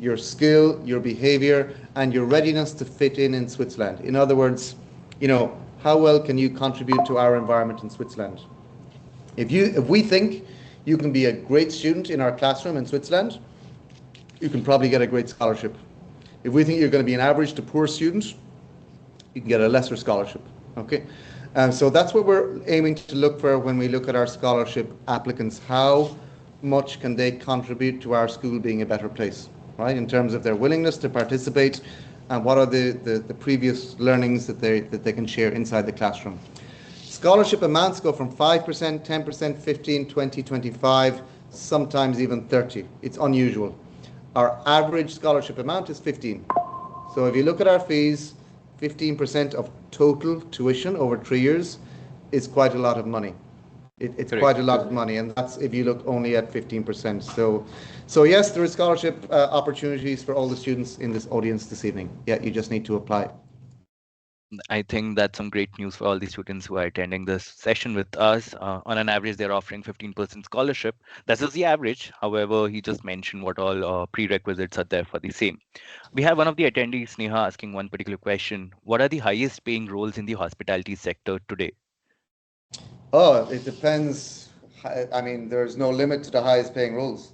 your skill, your behavior, and your readiness to fit in Switzerland. In other words, how well can you contribute to our environment in Switzerland? If we think you can be a great student in our classroom in Switzerland, you can probably get a great scholarship. If we think you're going to be an average to poor student, you can get a lesser scholarship. Okay, so that's what we're aiming to look for when we look at our scholarship applicants. How much can they contribute to our school being a better place, right? In terms of their willingness to participate, and what are the previous learnings that they can share inside the classroom. Scholarship amounts go from 5%, 10%, 15, 20, 25, sometimes even 30. It's unusual. Our average scholarship amount is 15. So if you look at our fees, 15% of total tuition over 3 years is quite a lot of money. It's quite Correct. a lot of money, and that's if you look only at 15%. So yes, there is scholarship opportunities for all the students in this audience this evening. Yeah, you just need to apply. I think that's some great news for all the students who are attending this session with us. On an average, they're offering 15% scholarship. This is the average. However, he just mentioned what all prerequisites are there for the same. We have one of the attendees, Neha, asking one particular question. What are the highest paying roles in the hospitality sector today? Oh, it depends. I mean, there's no limit to the highest paying roles.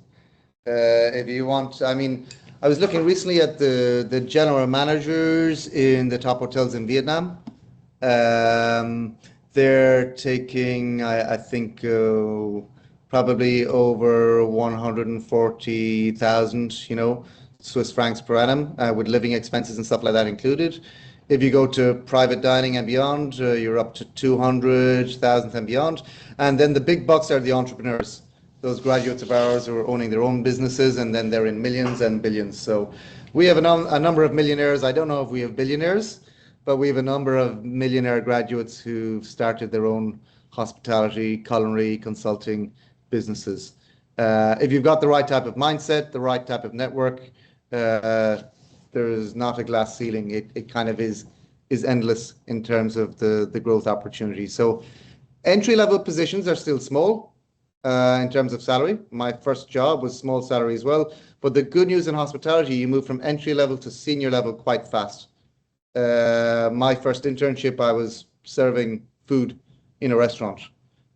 If you want, I mean, I was looking recently at the general managers in the top hotels in Vietnam. Um, they're taking, I think, probably over 140,000, Swiss francs per annum, with living expenses and stuff like that included. If you go to private dining and beyond, you're up to 200,000 and beyond. And then the big bucks are the entrepreneurs, those graduates of ours who are owning their own businesses, and then they're in millions and billions. So we have a number of millionaires. I don't know if we have billionaires, but we have a number of millionaire graduates who've started their own hospitality, culinary, consulting businesses. If you've got the right type of mindset, the right type of network, uh, there is not a glass ceiling. It kind of is endless in terms of the growth opportunities. So entry level positions are still small in terms of salary. My first job was small salary as well. But the good news in hospitality, you move from entry level to senior level quite fast. My first internship, I was serving food in a restaurant.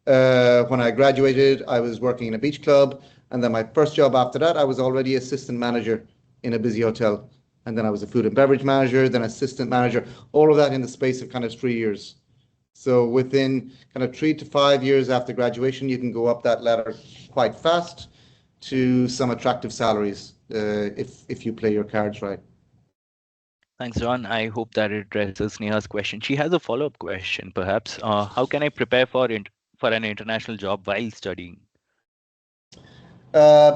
When I graduated, I was working in a beach club. And then my first job after that, I was already assistant manager in a busy hotel. And then I was a food and beverage manager, then assistant manager, all of that in the space of kind of 3 years. So within kind of 3 to 5 years after graduation, you can go up that ladder quite fast to some attractive salaries if you play your cards right. Thanks, John. I hope that addresses Neha's question. She has a follow-up question, perhaps. How can I prepare for an international job while studying?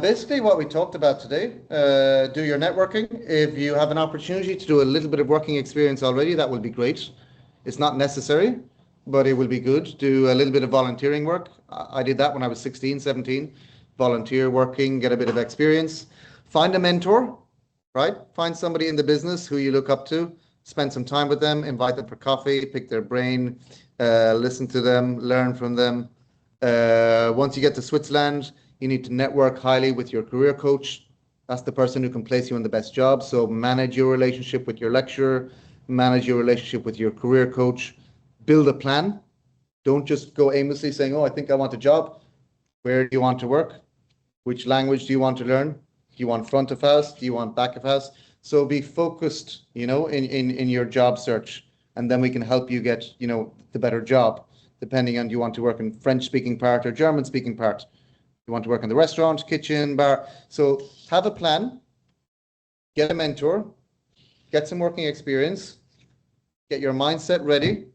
Basically, what we talked about today, do your networking. If you have an opportunity to do a little bit of working experience already, that will be great. It's not necessary, but it will be good. Do a little bit of volunteering work. I did that when I was 16, 17. Volunteer working, get a bit of experience. Find a mentor, right? Find somebody in the business who you look up to. Spend some time with them, invite them for coffee, pick their brain, listen to them, learn from them. Once you get to Switzerland, you need to network highly with your career coach. That's the person who can place you in the best job. So manage your relationship with your lecturer, manage your relationship with your career coach, build a plan. Don't just go aimlessly saying, "Oh, I think I want a job." Where do you want to work? Which language do you want to learn? Do you want front of house? Do you want back of house? So be focused, in your job search, and then we can help you get, the better job, depending on, do you want to work in French speaking part or German speaking part? You want to work in the restaurant, kitchen, bar. So have a plan, get a mentor, get some working experience, get your mindset ready,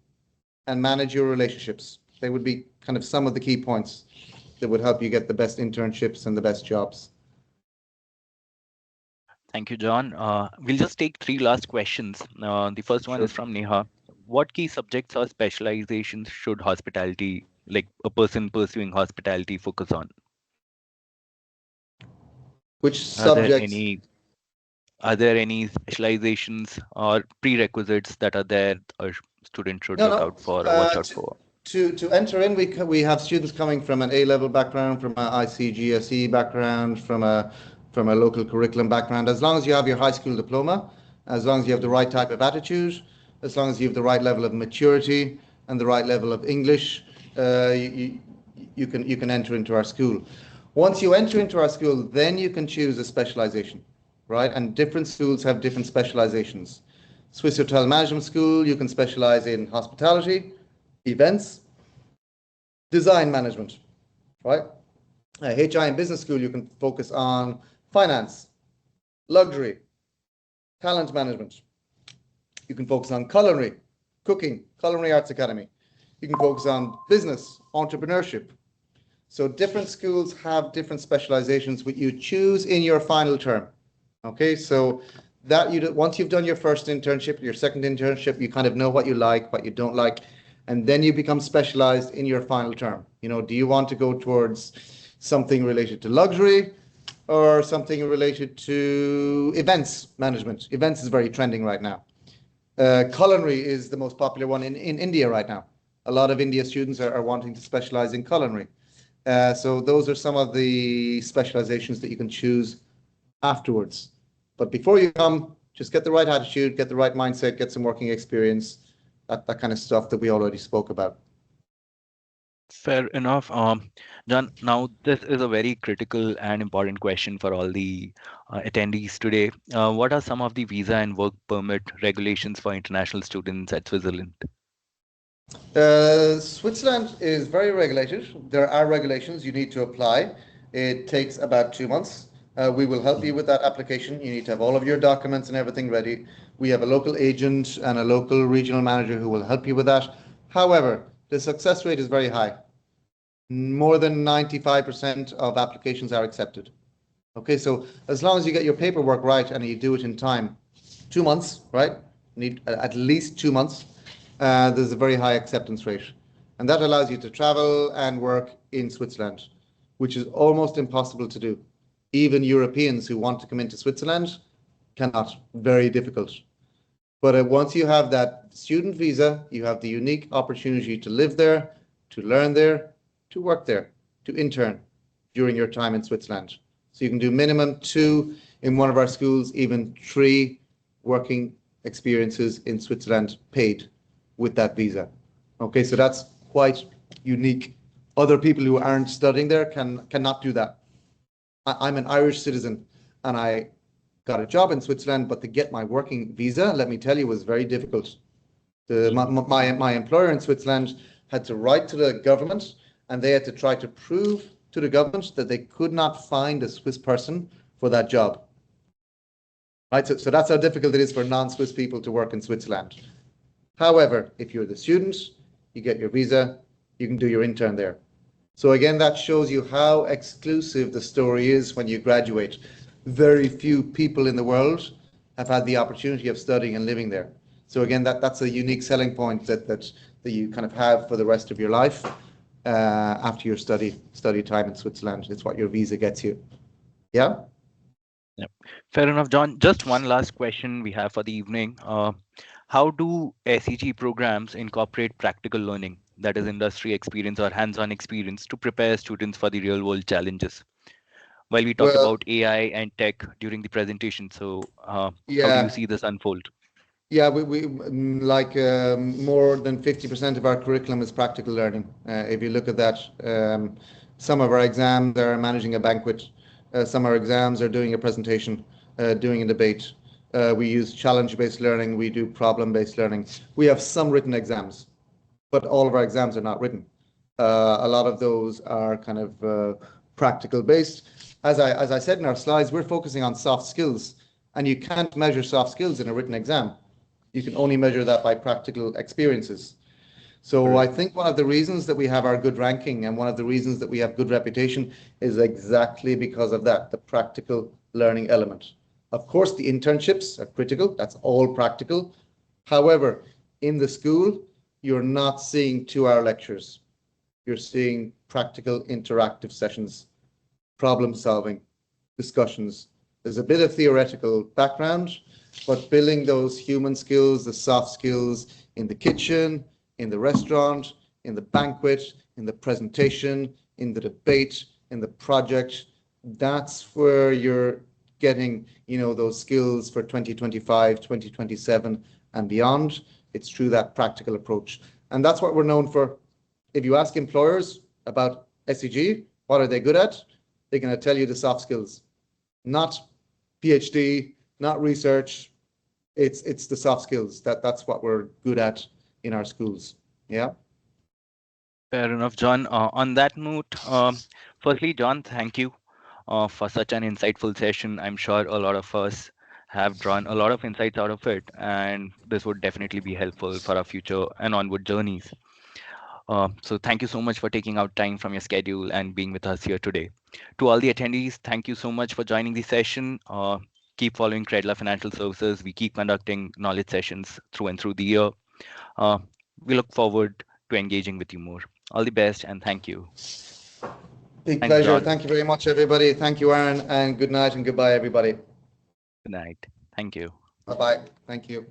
and manage your relationships. They would be kind of some of the key points that would help you get the best internships and the best jobs. Thank you, John. We'll just take three last questions. The first one Sure. is from Neha. What key subjects or specializations should hospitality, like a person pursuing hospitality, focus on? Which Are there subjects? any are there any specializations or prerequisites that are there a student should No, look no. out for or watch out To, for? to enter in, we have students coming from an A-level background, from an ICGSE background, from a local curriculum background. As long as you have your high school diploma, as long as you have the right type of attitude, as long as you have the right level of maturity and the right level of English, you can enter into our school. Once you enter into our school, then you can choose a specialization, right? And different schools have different specializations. Swiss Hotel Management School, you can specialize in hospitality, events, design management, right? HIM Business School, you can focus on finance, luxury, talent management. You can focus on culinary, cooking, Culinary Arts Academy. You can focus on business, entrepreneurship. So different schools have different specializations which you choose in your final term. Okay, so that once you've done your first internship, your second internship, you kind of know what you like, what you don't like, and then you become specialized in your final term. Do you want to go towards something related to luxury or something related to events management? Events is very trending right now. Culinary is the most popular one in India right now. A lot of India students are wanting to specialize in culinary. So those are some of the specializations that you can choose afterwards. But before you come, just get the right attitude, get the right mindset, get some working experience, that kind of stuff that we already spoke about. Fair enough. John, now this is a very critical and important question for all the attendees today. What are some of the visa and work permit regulations for international students at Switzerland? Switzerland is very regulated. There are regulations you need to apply. It takes about 2 months. We will help you with that application. You need to have all of your documents and everything ready. We have a local agent and a local regional manager who will help you with that. However, the success rate is very high. More than 95% of applications are accepted. Okay, so as long as you get your paperwork right and you do it in time, 2 months, right? Need at least 2 months. There's a very high acceptance rate. And that allows you to travel and work in Switzerland, which is almost impossible to do. Even Europeans who want to come into Switzerland cannot. Very difficult. But once you have that student visa, you have the unique opportunity to live there, to learn there, to work there, to intern during your time in Switzerland. So you can do minimum 2 in one of our schools, even 3 working experiences in Switzerland paid with that visa. Okay, so that's quite unique. Other people who aren't studying there cannot do that. I'm an Irish citizen and I got a job in Switzerland, but to get my working visa, let me tell you, was very difficult. My employer in Switzerland had to write to the government and they had to try to prove to the government that they could not find a Swiss person for that job. Right, so that's how difficult it is for non-Swiss people to work in Switzerland. However, if you're the student, you get your visa, you can do your intern there. So again, that shows you how exclusive the story is when you graduate. Very few people in the world have had the opportunity of studying and living there. So again, that's a unique selling point that you kind of have for the rest of your life after your study time in Switzerland. It's what your visa gets you. Yeah? Yep. Fair enough, John. Just one last question we have for the evening. How do SEG programs incorporate practical learning, that is industry experience or hands-on experience, to prepare students for the real-world challenges? While we talked Well, about AI and tech during the presentation, so how do you yeah. see this unfold? Yeah, we like more than 50% of our curriculum is practical learning. If you look at that, Some of our exams are managing a banquet. Some of our exams are doing a presentation, doing a debate. We use challenge-based learning. We do problem-based learning. We have some written exams, but all of our exams are not written. A lot of those are kind of practical-based. As I said in our slides, we're focusing on soft skills, and you can't measure soft skills in a written exam. You can only measure that by practical experiences. So I think one of the reasons that we have our good ranking and one of the reasons that we have good reputation is exactly because of that, the practical learning element. Of course, the internships are critical. That's all practical. However, in the school, you're not seeing 2-hour lectures. You're seeing practical interactive sessions, problem solving, discussions. There's a bit of theoretical background, but building those human skills, the soft skills in the kitchen, in the restaurant, in the banquet, in the presentation, in the debate, in the project, that's where you're getting, those skills for 2025, 2027 and beyond. It's through that practical approach. And that's what we're known for. If you ask employers about SEG, what are they good at? They're going to tell you the soft skills, not PhD, not research. It's the soft skills. That's what we're good at in our schools. Yeah. Fair enough, John. On that note, firstly, John, thank you for such an insightful session. I'm sure a lot of us have drawn a lot of insights out of it, and this would definitely be helpful for our future and onward journeys. So thank you so much for taking out time from your schedule and being with us here today. To all the attendees, thank you so much for joining the session. Keep following Credila Financial Services. We keep conducting knowledge sessions through and through the year. Uh, we look forward to engaging with you more. All the best and thank you. Big Thanks, pleasure. John. Thank you very much, everybody. Thank you, Aaron, and good night and goodbye, everybody. Good night. Thank you. Bye-bye. Thank you.